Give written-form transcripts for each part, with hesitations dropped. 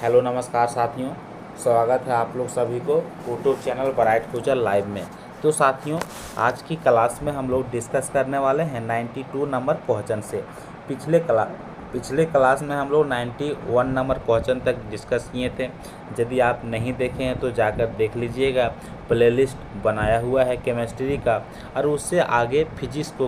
Hello नमस्कार साथियों, स्वागत है आप लोग सभी को YouTube channel bright future live में। तो साथियों, आज की क्लास में हम लोग डिस्कस करने वाले हैं 92 नंबर क्वेश्चन से। पिछले क्लास में हम लोग 91 नंबर क्वेश्चन तक डिस्कस किए थे। यदि आप नहीं देखे हैं तो जाकर देख लीजिएगा, प्लेलिस्ट बनाया हुआ है केमिस्ट्री का। और उससे आगे फिजिक्स को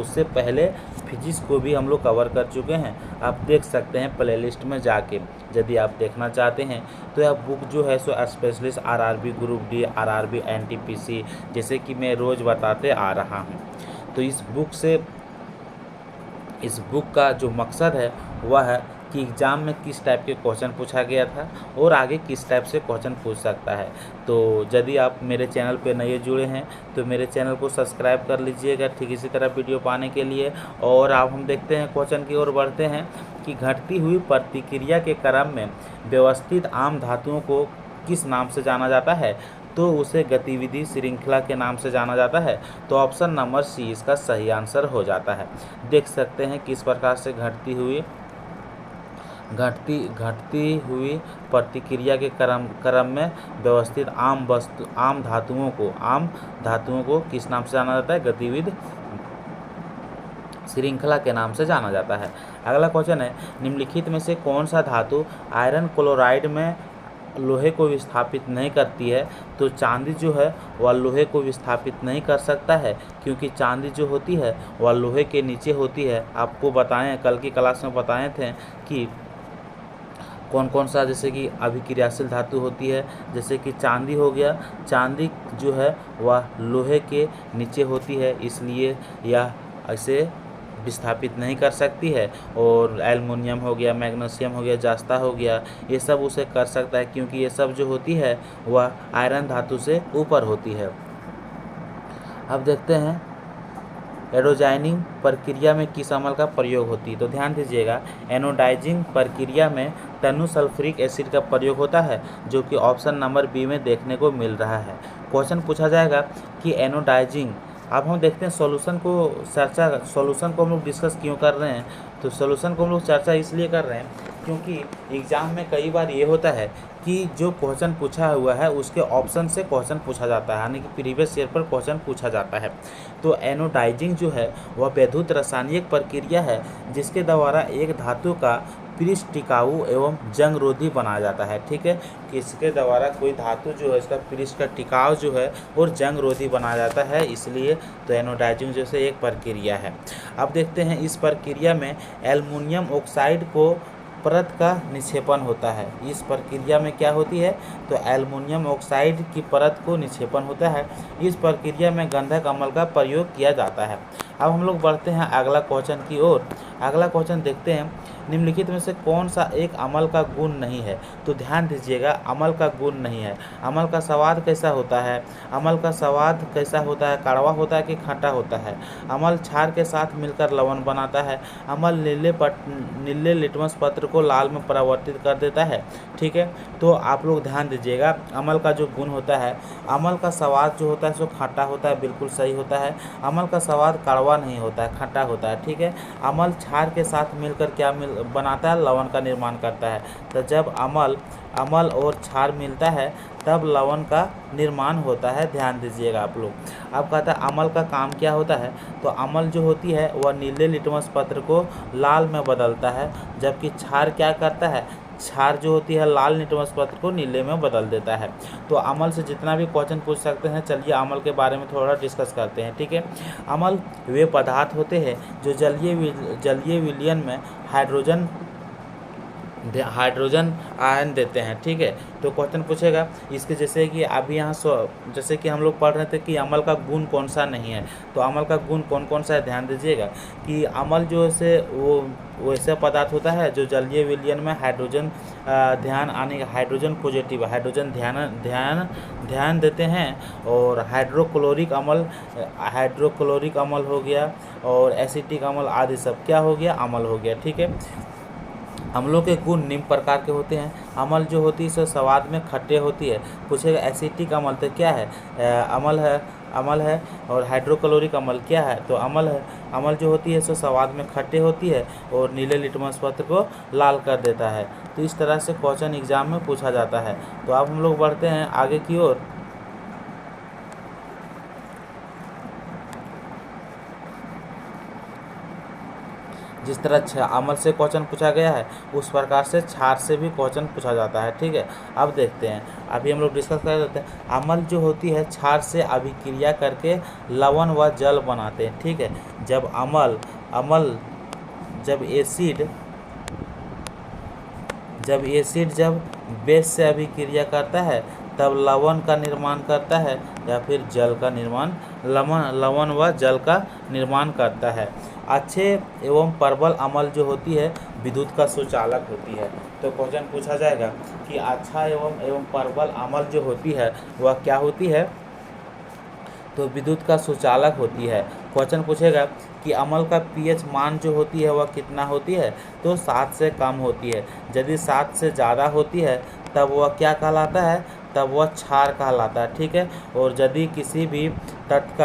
उससे पहले फिजिक्स को भी हम लोग कवर कर चुके हैं। आप देख सकते हैं प्लेलिस्ट में जाके, यदि आप देखना चाहते हैं तो यह बुक जो है सो specialist RRB group D, RRB NTPC, जैसे कि मैं रोज़ बताते आ रहा हूँ। तो इस बुक का जो मकसद है वह है कि एग्ज़ाम में किस टाइप के क्वेश्चन पूछा गया था और आगे किस टाइप से क्वेश्चन पूछ सकता है। तो यदि आप मेरे चैनल पर नए जुड़े हैं तो मेरे चैनल को सब्सक्राइब कर लीजिएगा, ठीक इसी तरह वीडियो पाने के लिए। और अब हम देखते हैं क्वेश्चन की ओर बढ़ते हैं कि घटती हुई प्रतिक्रिया के क्रम में व्यवस्थित आम धातुओं को किस नाम से जाना जाता है? तो उसे गतिविधि श्रृंखला के नाम से जाना जाता है। तो ऑप्शन नंबर सी इसका सही आंसर हो जाता है। देख सकते हैं किस प्रकार से घटती हुई प्रतिक्रिया के क्रम में व्यवस्थित आम धातुओं को किस नाम से जाना जाता है? गतिविधि श्रृंखला के नाम से जाना जाता है। अगला क्वेश्चन है, निम्नलिखित में से कौन सा धातु आयरन क्लोराइड में लोहे को विस्थापित नहीं करती है? तो चांदी जो है वह लोहे को विस्थापित नहीं कर सकता है, क्योंकि चांदी जो होती है वह लोहे के नीचे होती है। आपको बताएं, कल की क्लास में बताए थे कि कौन कौन सा जैसे कि अभिक्रियाशील धातु होती है। जैसे कि चांदी हो गया, चांदी जो है वह लोहे के नीचे होती है, इसलिए यह ऐसे विस्थापित नहीं कर सकती है। और एल्युमिनियम हो गया, मैग्नीशियम हो गया, जास्ता हो गया, ये सब उसे कर सकता है, क्योंकि ये सब जो होती है वह आयरन धातु से ऊपर होती है। अब देखते हैं एनोडाइजिंग प्रक्रिया में किस अमल का प्रयोग होती है? तो ध्यान दीजिएगा, एनोडाइजिंग प्रक्रिया में तनु सल्फ्यूरिक एसिड का प्रयोग होता है, जो कि ऑप्शन नंबर बी में देखने को मिल रहा है। क्वेश्चन पूछा जाएगा कि एनोडाइजिंग, अब हम देखते हैं सॉल्यूशन को हम लोग डिस्कस क्यों कर रहे हैं? तो सॉल्यूशन को हम लोग चर्चा इसलिए कर रहे हैं क्योंकि एग्ज़ाम में कई बार ये होता है कि जो क्वेश्चन पूछा हुआ है उसके ऑप्शन से क्वेश्चन पूछा जाता है, यानी कि प्रीवियस ईयर पर क्वेश्चन पूछा जाता है। तो एनोडाइजिंग जो है वह वैद्युत रासायनिक प्रक्रिया है जिसके द्वारा एक धातु का पृष्ठ टिकाऊ एवं जंगरोधी बनाया जाता है। ठीक है, कि इसके द्वारा कोई धातु जो है इसका पृष्ठ का टिकाव जो है और जंगरोधी बनाया जाता है, इसलिए तो एनोडाइजिंग जैसे एक प्रक्रिया है। अब देखते हैं इस प्रक्रिया में एल्युमिनियम ऑक्साइड को परत का निक्षेपण होता है। इस प्रक्रिया में क्या होती है? तो एल्युमिनियम ऑक्साइड की परत को निक्षेपण होता है। इस प्रक्रिया में गंधक अम्ल का प्रयोग किया जाता है। अब हम लोग बढ़ते हैं अगला क्वेश्चन की ओर। अगला क्वेश्चन देखते हैं, निम्नलिखित में से कौन सा एक अम्ल का गुण नहीं है? तो ध्यान दीजिएगा, अम्ल का गुण नहीं है। अम्ल का स्वाद कैसा होता है? अम्ल का स्वाद कैसा होता है? कड़वा होता है कि खट्टा होता है? अम्ल क्षार के साथ मिलकर लवण बनाता है। अम्ल नीले लिटमस पत्र को लाल में परिवर्तित कर देता है। ठीक है, तो आप लोग ध्यान दीजिएगा, अम्ल का जो गुण होता है, अम्ल का स्वाद जो होता है सो खट्टा होता है, बिल्कुल सही होता है। अम्ल का स्वाद कड़वा नहीं होता है, खट्टा होता है। ठीक है, अम्ल क्षार के साथ मिलकर क्या बनाता है? लवण का निर्माण करता है। तो जब अम्ल और क्षार मिलता है तब लवण का निर्माण होता है। ध्यान दीजिएगा आप लोग। अब कहता है अम्ल का काम क्या होता है? तो अम्ल जो होती है वह नीले लिटमस पत्र को लाल में बदलता है, जबकि क्षार क्या करता है? क्षार जो होती है लाल लिटमस पत्र को नीले में बदल देता है। तो अम्ल से जितना भी क्वेश्चन पूछ सकते हैं, चलिए अम्ल के बारे में थोड़ा डिस्कस करते हैं। ठीक है, अम्ल वे पदार्थ होते हैं जो जलीय विलयन में हाइड्रोजन आयन देते हैं। ठीक है, तो क्वेश्चन पूछेगा इसके, जैसे कि अभी यहाँ जैसे कि हम लोग पढ़ रहे थे कि अम्ल का गुण कौन सा नहीं है। तो अम्ल का गुण कौन कौन सा है? ध्यान दीजिएगा कि अम्ल जो है वो वैसा पदार्थ होता है जो जलीय विलयन में हाइड्रोजन हाइड्रोजन पॉजिटिव, हाइड्रोजन ध्यान देते हैं। और हाइड्रोक्लोरिक अम्ल हो गया और एसिटिक अम्ल आदि सब क्या हो गया? अम्ल हो गया। ठीक है, अम्लों के गुण निम्न प्रकार के होते हैं। अम्ल जो होती है स्वाद में खट्टे होती है। पूछेगा एसिटिक अम्ल तो क्या है? अम्ल है। और हाइड्रोक्लोरिक अम्ल क्या है? तो अम्ल है। अमल जो होती है सो स्वाद में खट्टे होती है और नीले लिटमस पत्र को लाल कर देता है। तो इस तरह से क्वेश्चन एग्जाम में पूछा जाता है। तो अब हम लोग बढ़ते हैं आगे की ओर। जिस तरह अमल से क्वेश्चन पूछा गया है उस प्रकार से क्षार से भी क्वेश्चन पूछा जाता है। ठीक है, अब देखते हैं, अभी हम लोग डिस्कस कर देते हैं। अमल जो होती है क्षार से अभिक्रिया करके लवण व जल बनाते हैं। ठीक है, जब एसिड जब बेस से अभिक्रिया करता है तब लवण का निर्माण करता है या फिर जल का निर्माण लवण व जल का निर्माण करता है। अच्छे एवं प्रबल अम्ल जो होती है विद्युत का सुचालक होती है। तो क्वेश्चन पूछा जाएगा कि अच्छा एवं प्रबल अम्ल जो होती है वह क्या होती है, तो विद्युत का सुचालक होती है। क्वेश्चन पूछेगा कि अम्ल का पीएच मान जो होती है वह कितना होती है, तो 7 से कम होती है। यदि 7 से ज़्यादा होती है तब वह क्या कहलाता है, तब वह क्षार कहलाता है। ठीक है, और यदि किसी भी तत्व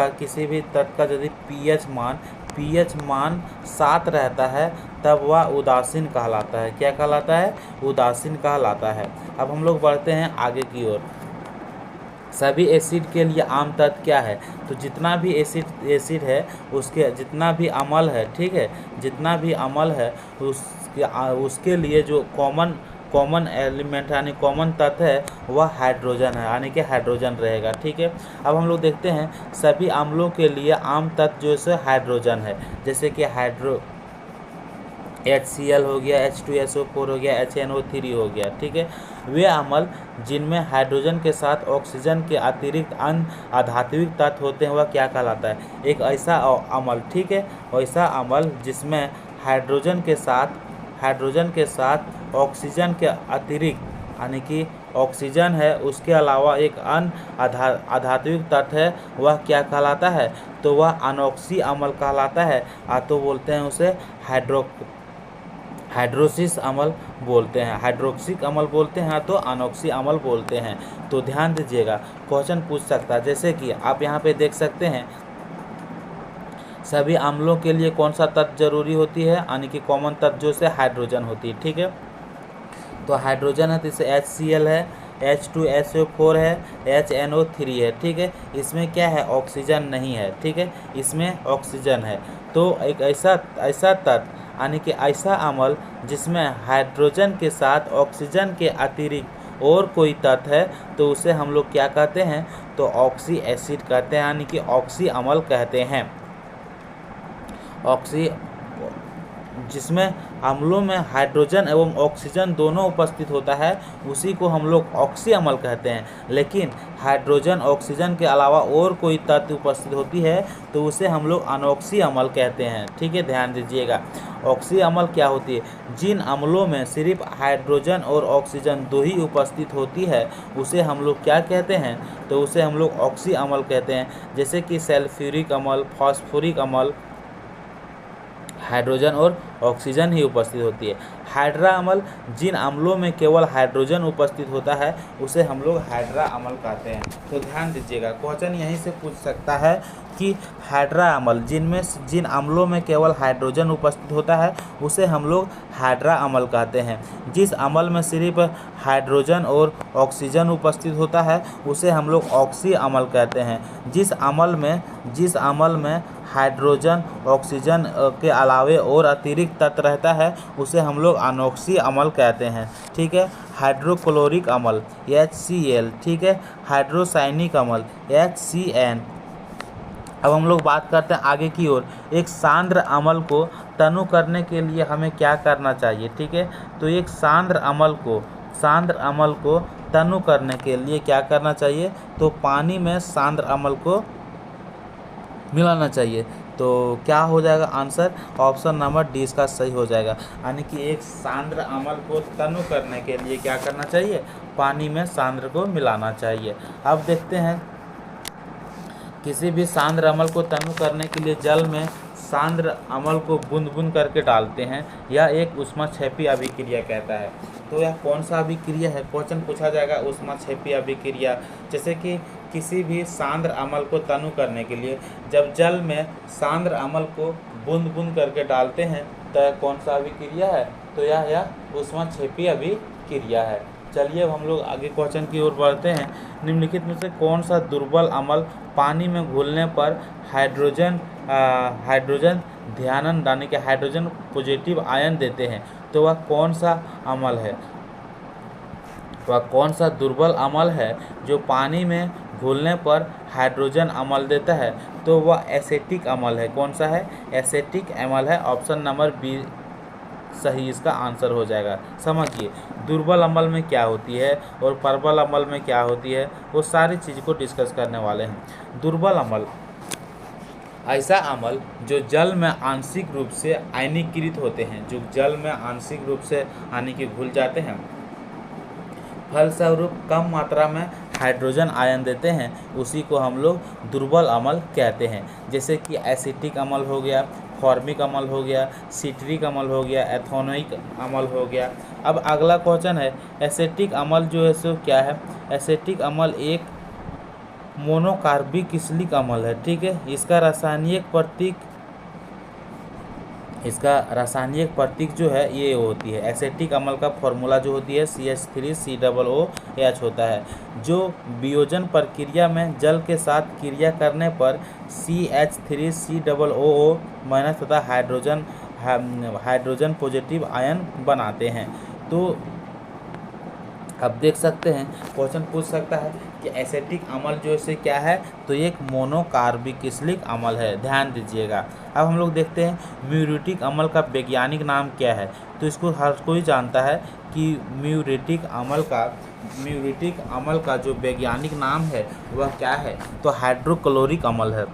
का यदि पीएच मान 7 रहता है तब वह उदासीन कहलाता है। क्या कहलाता है, उदासीन कहलाता है। अब हम लोग बढ़ते हैं आगे की ओर। सभी एसिड के लिए आम तत्व क्या है, तो जितना भी एसिड है उसके जितना भी अम्ल है, ठीक है, जितना भी अम्ल है उसके लिए जो कॉमन एलिमेंट यानी कॉमन तत्व है वह हाइड्रोजन है, यानी कि हाइड्रोजन रहेगा। ठीक है, अब हम लोग देखते हैं सभी अम्लों के लिए आम तत्व जो है हाइड्रोजन है। जैसे कि HCl हो गया, H2SO4 हो गया, HNO3 हो गया। ठीक है, वे अम्ल जिनमें हाइड्रोजन के साथ ऑक्सीजन के अतिरिक्त अन्य अधात्विक तत्व होते हैं वह क्या कहलाता है, एक ऐसा अम्ल। ठीक है, ऐसा अम्ल जिसमें हाइड्रोजन के साथ ऑक्सीजन के अतिरिक्त यानी कि ऑक्सीजन है उसके अलावा एक अन्य अधात्विक तत्व है वह क्या कहलाता है, तो वह अनॉक्सी अम्ल कहलाता है। तो बोलते हैं उसे हाइड्रोसिस अम्ल बोलते हैं, हाइड्रोक्सिक अम्ल बोलते हैं, तो अनॉक्सी अम्ल बोलते हैं। तो ध्यान दीजिएगा, क्वेश्चन पूछ सकता है। जैसे कि आप यहाँ पे देख सकते हैं सभी अम्लों के लिए कौन सा तत्व जरूरी होती है, यानी कि कॉमन तत्व जो से हाइड्रोजन होती है। ठीक है, तो हाइड्रोजन है तो इसे HCl है, H2SO4 है, HNO3 है। ठीक है, इसमें क्या है, ऑक्सीजन नहीं है। ठीक है, इसमें ऑक्सीजन है। तो एक ऐसा तत्व यानी कि ऐसा अम्ल जिसमें हाइड्रोजन के साथ ऑक्सीजन के अतिरिक्त और कोई तत्व है तो उसे हम लोग क्या कहते हैं, तो ऑक्सी एसिड कहते हैं, यानी कि ऑक्सी अम्ल कहते हैं। जिसमें अम्लों में हाइड्रोजन एवं ऑक्सीजन दोनों उपस्थित होता है उसी को हम लोग ऑक्सी अम्ल कहते हैं। लेकिन हाइड्रोजन ऑक्सीजन के अलावा और कोई तत्व उपस्थित होती है तो उसे हम लोग अनॉक्सी अम्ल कहते हैं। ठीक है, ध्यान दीजिएगा, ऑक्सी अम्ल क्या होती है, जिन अम्लों में सिर्फ हाइड्रोजन और ऑक्सीजन दो ही उपस्थित होती है उसे हम लोग क्या कहते हैं, तो उसे हम लोग ऑक्सी अम्ल कहते हैं। जैसे कि सल्फ्यूरिक अम्ल, फास्फोरिक अम्ल, हाइड्रोजन और ऑक्सीजन ही उपस्थित होती है। हाइड्रा अम्ल जिन अम्लों में केवल हाइड्रोजन उपस्थित होता है उसे हम लोग हाइड्रा अम्ल कहते हैं। तो ध्यान दीजिएगा, क्वेश्चन यहीं से पूछ सकता है कि हाइड्रा अम्ल जिन अम्लों में केवल हाइड्रोजन उपस्थित होता है उसे हम लोग हाइड्रा अम्ल कहते हैं। जिस अम्ल में सिर्फ हाइड्रोजन और ऑक्सीजन उपस्थित होता है उसे हम लोग ऑक्सी अम्ल कहते हैं। जिस अम्ल में हाइड्रोजन ऑक्सीजन के अलावे और अतिरिक्त तत्व रहता है उसे हम लोग अनॉक्सी अम्ल कहते हैं। ठीक है, हाइड्रोक्लोरिक अम्ल HCl, ठीक है, हाइड्रोसायनिक अम्ल HCN। अब हम लोग बात करते हैं आगे की ओर। एक सांद्र अम्ल को तनु करने के लिए हमें क्या करना चाहिए। ठीक है, तो एक सांद्र अम्ल को तनु करने के लिए क्या करना चाहिए, तो पानी में सांद्र अम्ल को मिलाना चाहिए। तो क्या हो जाएगा आंसर, ऑप्शन नंबर डी इसका सही हो जाएगा। यानी कि एक सांद्र अम्ल को तनु करने के लिए क्या करना चाहिए, पानी में सांद्र को मिलाना चाहिए। अब देखते हैं किसी भी सांद्र अम्ल को तनु करने के लिए जल में सांद्र अम्ल को बूंद बूंद करके डालते हैं, यह एक ऊष्माक्षेपी अभिक्रिया कहता है। तो यह कौन सा अभिक्रिया है, क्वेश्चन पूछा जाएगा ऊष्माक्षेपी अभिक्रिया। जैसे कि किसी भी सांद्र अम्ल को तनु करने के लिए जब जल में सांद्र अम्ल को बूंद बूंद करके डालते हैं तो यह कौन सा अभिक्रिया है? तो यह ऊष्माक्षेपी अभिक्रिया है। चलिए अब हम लोग आगे क्वेश्चन की ओर बढ़ते हैं। निम्नलिखित में से कौन सा दुर्बल अम्ल पानी में घुलने पर हाइड्रोजन ध्यान यानी कि हाइड्रोजन पॉजिटिव आयन देते हैं? तो वह कौन सा अम्ल है? वह कौन सा दुर्बल अम्ल है जो पानी में घुलने पर हाइड्रोजन अम्ल देता है? तो वह एसेटिक अम्ल है। कौन सा है? एसेटिक अम्ल है। ऑप्शन नंबर बी सही इसका आंसर हो जाएगा। समझिए दुर्बल अम्ल में क्या होती है और प्रबल अम्ल में क्या होती है, वो सारी चीज़ को डिस्कस करने वाले हैं। दुर्बल अम्ल ऐसा अम्ल जो जल में आंशिक रूप से आयनीकृत होते हैं, जो जल में आंशिक रूप से यानी कि घुल जाते हैं, फलस्वरूप कम मात्रा में हाइड्रोजन आयन देते हैं, उसी को हम लोग दुर्बल अम्ल कहते हैं। जैसे कि एसिटिक अम्ल हो गया, फॉर्मिक अम्ल हो गया, सिट्रिक अम्ल हो गया, एथेनोइक अम्ल हो गया। अब अगला क्वेश्चन है एसिटिक अम्ल जो है सो क्या है? एसिटिक अम्ल एक मोनोकार्बिक क्रिस्टलिक अम्ल है। ठीक है, इसका रासायनिक प्रतीक जो है ये होती है। एसिटिक अम्ल का फॉर्मूला जो होती है CH3COOH होता है, जो वियोजन प्रक्रिया में जल के साथ क्रिया करने पर CH3COOH माइनस तथा हाइड्रोजन पॉजिटिव आयन बनाते हैं। तो अब देख सकते हैं क्वेश्चन पूछ सकता है कि एसिटिक अम्ल जो है क्या है? तो एक मोनोकार्बिक क्रिस्टलिक अम्ल है। ध्यान दीजिएगा। अब हम लोग देखते हैं म्यूरेटिक अम्ल का वैज्ञानिक नाम क्या है? तो इसको हर कोई जानता है कि म्यूरेटिक अम्ल का जो वैज्ञानिक नाम है वह क्या है? तो हाइड्रोक्लोरिक अम्ल है।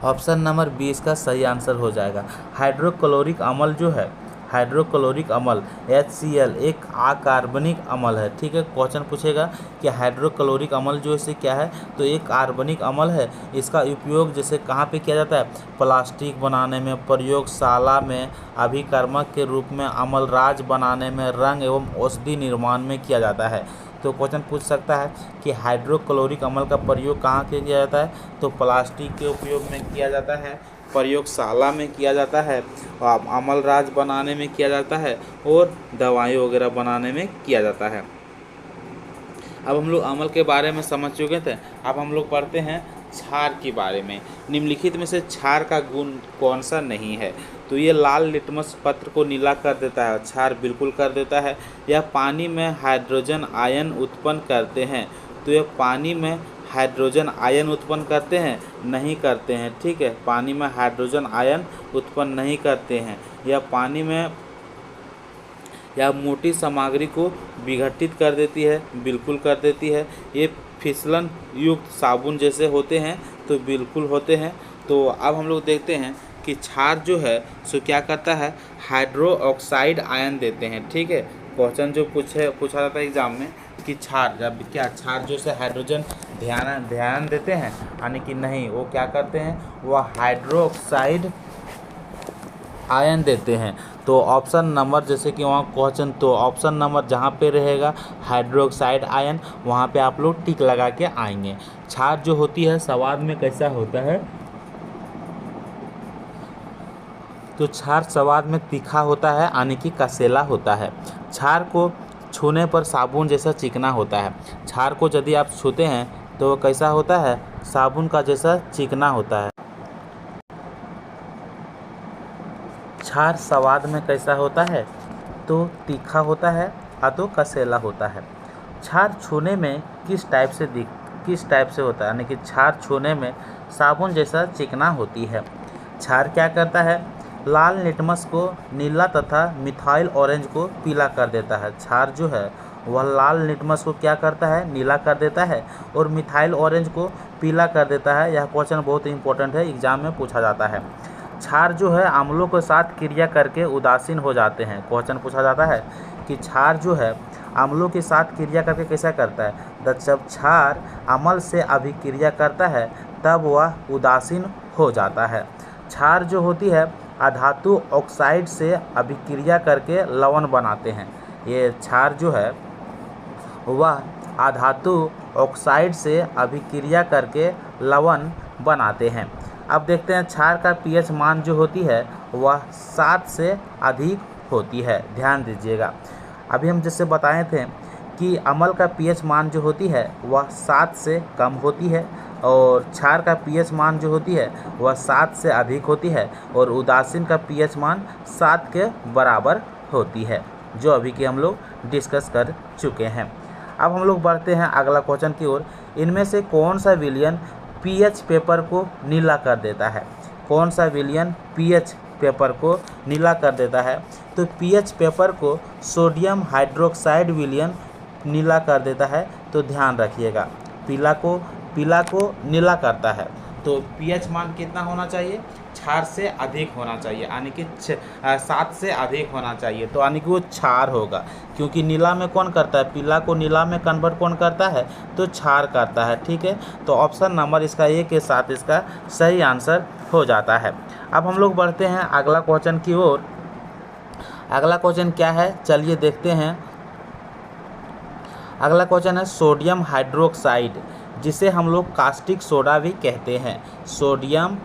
ऑप्शन नंबर 20 का सही आंसर हो जाएगा। हाइड्रोक्लोरिक अम्ल जो है, हाइड्रोक्लोरिक अम्ल HCl एक अकार्बनिक अम्ल है। ठीक है, क्वेश्चन पूछेगा कि हाइड्रोक्लोरिक अम्ल जो इसे क्या है? तो एक कार्बनिक अम्ल है। इसका उपयोग जैसे कहाँ पे किया जाता है? प्लास्टिक बनाने में, प्रयोगशाला में, अभिकर्मक के रूप में, अम्लराज बनाने में, रंग एवं औषधि निर्माण में किया जाता है। तो क्वेश्चन पूछ सकता है कि हाइड्रोक्लोरिक अम्ल का प्रयोग कहाँ किया जाता है? तो प्लास्टिक के उपयोग में किया जाता है, प्रयोगशाला में किया जाता है, अम्लराज बनाने में किया जाता है और दवाई वगैरह बनाने में किया जाता है। अब हम लोग अम्ल के बारे में समझ चुके थे। अब हम लोग पढ़ते हैं क्षार के बारे में। निम्नलिखित में से क्षार का गुण कौन सा नहीं है? तो ये लाल लिटमस पत्र को नीला कर देता है, क्षार बिल्कुल कर देता है। यह पानी में हाइड्रोजन आयन उत्पन्न करते हैं, तो यह पानी में हाइड्रोजन आयन उत्पन्न करते हैं? नहीं करते हैं। ठीक है, पानी में हाइड्रोजन आयन उत्पन्न नहीं करते हैं। यह पानी में या मोटी सामग्री को विघटित कर देती है? बिल्कुल कर देती है। ये फिसलन युक्त साबुन जैसे होते हैं? तो बिल्कुल होते हैं। तो अब हम लोग देखते हैं कि क्षार जो है सो क्या करता है? हाइड्रोक्साइड आयन देते हैं। ठीक है, क्वेश्चन जो पूछा जाता है एग्जाम में कि क्षार जब क्या क्षार जो से हाइड्रोजन ध्यान देते हैं यानी कि नहीं, वो क्या करते हैं? वह हाइड्रोक्साइड आयन देते हैं। तो ऑप्शन नंबर जैसे कि वहाँ क्वेश्चन, तो ऑप्शन नंबर जहाँ पे रहेगा हाइड्रोक्साइड आयन, वहाँ पे आप लोग टिक लगा के आएंगे। क्षार जो होती है स्वाद में कैसा होता है? तो क्षार स्वाद में तीखा होता है यानी कि कसेला होता है। क्षार को छूने पर साबुन जैसा चिकना होता है। क्षार को यदि आप छूते हैं तो कैसा होता है? साबुन का जैसा चिकना होता है। क्षार स्वाद में कैसा होता है? तो तीखा होता है या तो कसेला होता है। क्षार छूने में किस टाइप से होता है? यानी कि क्षार छूने में साबुन जैसा चिकना होती है। क्षार क्या करता है? लाल लिटमस को नीला तथा मिथाइल ऑरेंज को पीला कर देता है। क्षार जो है वह लाल लिटमस को क्या करता है? नीला कर देता है और मिथाइल ऑरेंज को पीला कर देता है। यह क्वेश्चन बहुत इंपॉर्टेंट है, एग्जाम में पूछा जाता है। क्षार जो है अम्लों के साथ क्रिया करके उदासीन हो जाते हैं। क्वेश्चन पूछा जाता है कि क्षार जो है अम्लों के साथ क्रिया करके कैसा करता है? जब क्षार अम्ल से अभिक्रिया करता है तब वह उदासीन हो जाता है। क्षार जो होती है अधातु ऑक्साइड से अभिक्रिया करके लवण बनाते हैं। ये क्षार जो है वह अधातु ऑक्साइड से अभिक्रिया करके लवण बनाते हैं। अब देखते हैं क्षार का पीएच मान जो होती है वह 7 से अधिक होती है। ध्यान दीजिएगा, अभी हम जैसे बताए थे कि अम्ल का पीएच मान जो होती है वह 7 से कम होती है और क्षार का पीएच मान जो होती है वह 7 से अधिक होती है और उदासीन का पीएच मान 7 के बराबर होती है, जो अभी के हम लोग डिस्कस कर चुके हैं। अब हम लोग बढ़ते हैं अगला क्वेश्चन की ओर। इनमें से कौन सा विलयन पीएच पेपर को नीला कर देता है? कौन सा विलयन पीएच पेपर को नीला कर देता है? तो पीएच पेपर को सोडियम हाइड्रोक्साइड विलयन नीला कर देता है। तो ध्यान रखिएगा, पीला को नीला करता है तो पीएच मान कितना होना चाहिए? क्षार से अधिक होना चाहिए, यानी कि 7 से अधिक होना चाहिए, तो यानी कि वो क्षार होगा, क्योंकि नीला में कौन करता है? पीला को नीला में कन्वर्ट कौन करता है? तो क्षार करता है। ठीक है, तो ऑप्शन नंबर इसका ए के साथ इसका सही आंसर हो जाता है। अब हम लोग बढ़ते हैं अगला क्वेश्चन की ओर। अगला क्वेश्चन क्या है, चलिए देखते हैं। अगला क्वेश्चन है सोडियम हाइड्रोक्साइड, जिसे हम लोग कास्टिक सोडा भी कहते हैं। सोडियम